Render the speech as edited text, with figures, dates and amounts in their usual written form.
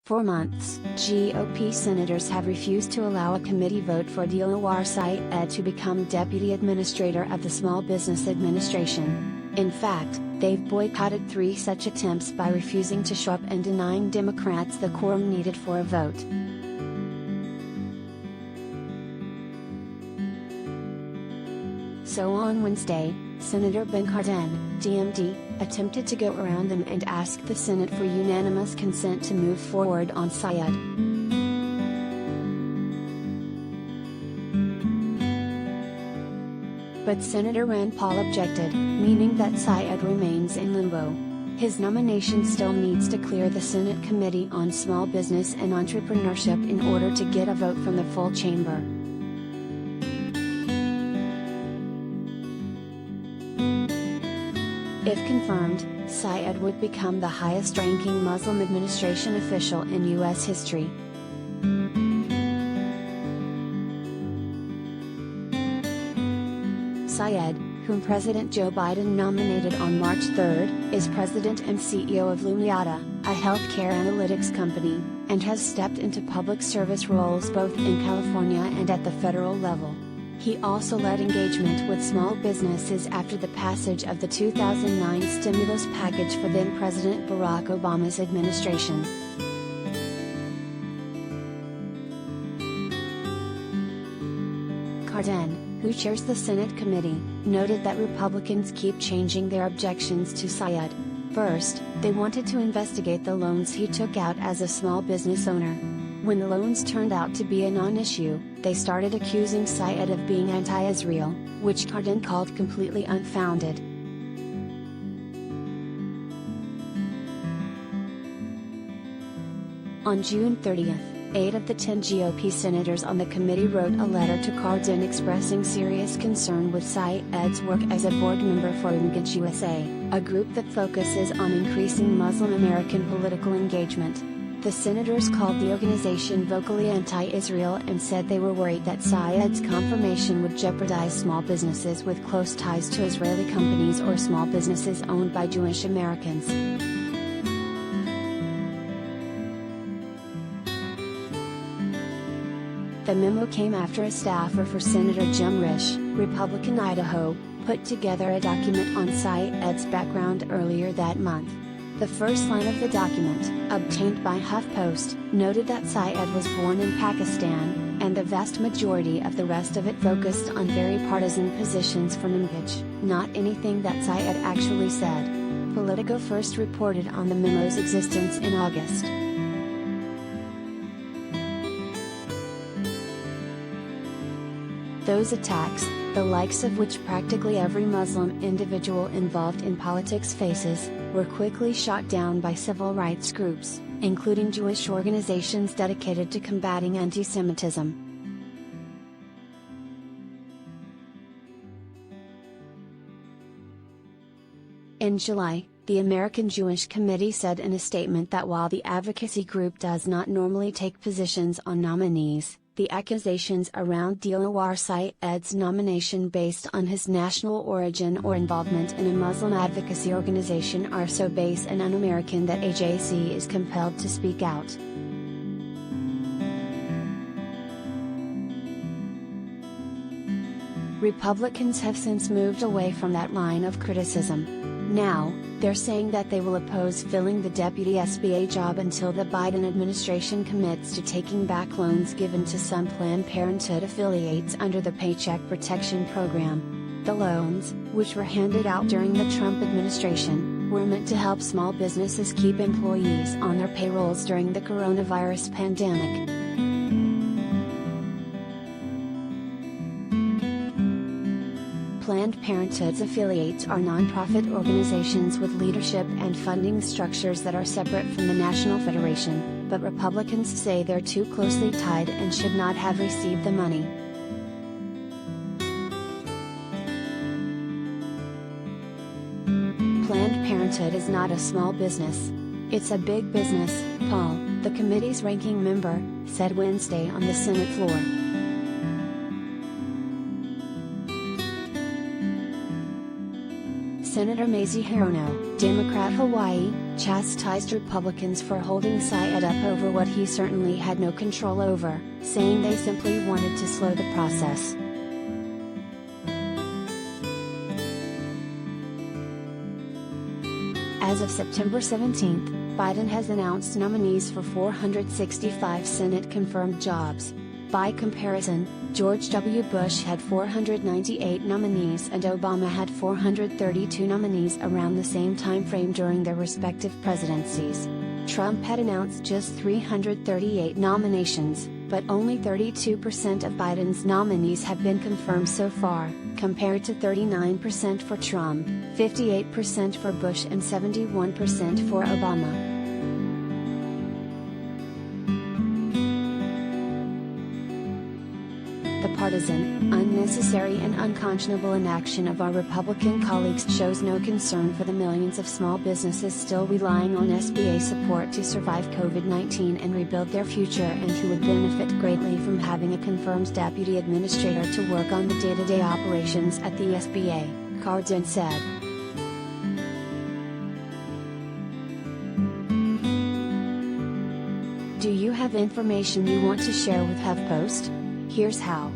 For months, GOP senators have refused to allow a committee vote for Dilawar Syed to become Deputy Administrator of the Small Business Administration. In fact, they've boycotted 3 such attempts by refusing to show up and denying Democrats the quorum needed for a vote. So on Wednesday, Senator Ben Cardin, DMD, attempted to go around them and ask the Senate for unanimous consent to move forward on Syed. But Senator Rand Paul objected, meaning that Syed remains in limbo. His nomination still needs to clear the Senate Committee on Small Business and Entrepreneurship in order to get a vote from the full chamber. If confirmed, Syed would become the highest-ranking Muslim administration official in U.S. history. Syed, whom President Joe Biden nominated on March 3, is president and CEO of Lumiyata, a healthcare analytics company, and has stepped into public service roles both in California and at the federal level. He also led engagement with small businesses after the passage of the 2009 stimulus package for then-President Barack Obama's administration. Cardin, who chairs the Senate committee, noted that Republicans keep changing their objections to Syed. First, they wanted to investigate the loans he took out as a small business owner. When the loans turned out to be a non-issue, they started accusing Syed of being anti-Israel, which Cardin called completely unfounded. On June 30, 8 of the 10 GOP senators on the committee wrote a letter to Cardin expressing serious concern with Syed's work as a board member for Engage USA, a group that focuses on increasing Muslim American political engagement. The senators called the organization vocally anti-Israel and said they were worried that Syed's confirmation would jeopardize small businesses with close ties to Israeli companies or small businesses owned by Jewish Americans. The memo came after a staffer for Senator Jim Risch, Republican Idaho, put together a document on Syed's background earlier that month. The first line of the document, obtained by HuffPost, noted that Syed was born in Pakistan, and the vast majority of the rest of it focused on very partisan positions from Engage, not anything that Syed actually said. Politico first reported on the memo's existence in August. Those attacks, the likes of which practically every Muslim individual involved in politics faces, were quickly shot down by civil rights groups, including Jewish organizations dedicated to combating anti-Semitism. In July, the American Jewish Committee said in a statement that while the advocacy group does not normally take positions on nominees, the accusations around Dilawar Syed's nomination based on his national origin or involvement in a Muslim advocacy organization are so base and un-American that AJC is compelled to speak out. Republicans have since moved away from that line of criticism. Now, they're saying that they will oppose filling the deputy SBA job until the Biden administration commits to taking back loans given to some Planned Parenthood affiliates under the Paycheck Protection Program. The loans, which were handed out during the Trump administration, were meant to help small businesses keep employees on their payrolls during the coronavirus pandemic. Planned Parenthood's affiliates are nonprofit organizations with leadership and funding structures that are separate from the National Federation, but Republicans say they're too closely tied and should not have received the money. Planned Parenthood is not a small business. It's a big business, Paul, the committee's ranking member, said Wednesday on the Senate floor. Senator Mazie Hirono, Democrat Hawaii, chastised Republicans for holding Syed up over what he certainly had no control over, saying they simply wanted to slow the process. As of September 17, Biden has announced nominees for 465 Senate-confirmed jobs. By comparison, George W. Bush had 498 nominees and Obama had 432 nominees around the same time frame during their respective presidencies. Trump had announced just 338 nominations, but only 32% of Biden's nominees have been confirmed so far, compared to 39% for Trump, 58% for Bush and 71% for Obama. The partisan, unnecessary and unconscionable inaction of our Republican colleagues shows no concern for the millions of small businesses still relying on SBA support to survive COVID-19 and rebuild their future, and who would benefit greatly from having a confirmed deputy administrator to work on the day-to-day operations at the SBA, Cardin said. Do you have information you want to share with HuffPost? Here's how.